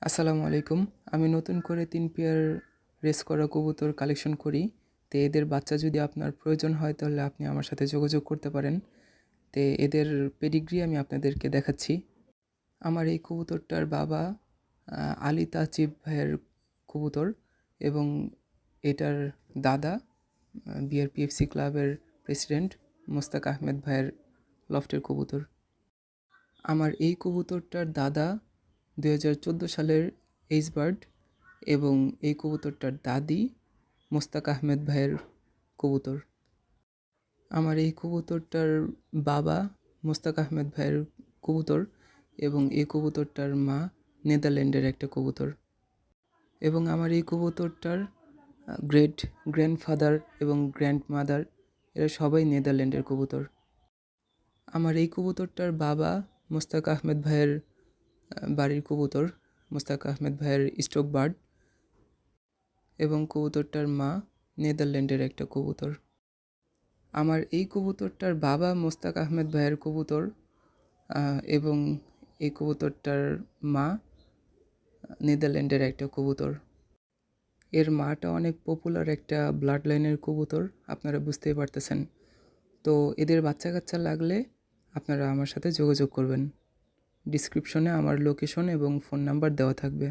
আসসালামু আলাইকুম। আমি নতুন করে ৩ পেয়ার রেস করা কবুতর কালেকশন করি। তো এদের বাচ্চা যদি আপনার প্রয়োজন হয় তাহলে আপনি আমার সাথে যোগাযোগ করতে পারেন। তো এদের পেডিগ্রি আমি আপনাদেরকে দেখাচ্ছি। আমার এই কবুতরটার বাবা আলী তাচিব ভাইয়ের কবুতর এবং এটার দাদা বিআরপিএফসি ক্লাবের প্রেসিডেন্ট মোস্তাক আহমেদ ভাইয়ের লফটের কবুতর। আমার এই কবুতরটার দাদা 2014 সালের এইচ বার্ড এবং এই কবুতরটার দাদি মোস্তাক আহমেদ ভাইয়ের কবুতর। আমার এই কবুতরটার বাবা মোস্তাক আহমেদ ভাইয়ের কবুতর এবং এই কবুতরটার মা নেদারল্যান্ডের একটা কবুতর। এবং আমার এই কবুতরটার গ্রেট গ্র্যান্ডফাদার এবং গ্র্যান্ডমাদার এরা সবাই নেদারল্যান্ডের কবুতর। আমার এই কবুতরটার বাবা মোস্তাক আহমেদ ভাইয়ের বাড়ির কবুতর, মোস্তাক আহমেদ ভাইয়ের স্টক বার্ড এবং কবুতরটার মা নেদারল্যান্ডের একটা কবুতর। আমার এই কবুতরটার বাবা মোস্তাক আহমেদ ভাইয়ের কবুতর এবং এই কবুতরটার মা নেদারল্যান্ডের একটা কবুতর। এর মাটা অনেক পপুলার একটা ব্লাড লাইনের কবুতর, আপনারা বুঝতেই পারতেছেন। তো এদের বাচ্চা কাচ্চা লাগলে আপনারা আমার সাথে যোগাযোগ করবেন। ডিসক্রিপশনে আমার লোকেশন এবং ফোন নাম্বার দেওয়া থাকবে।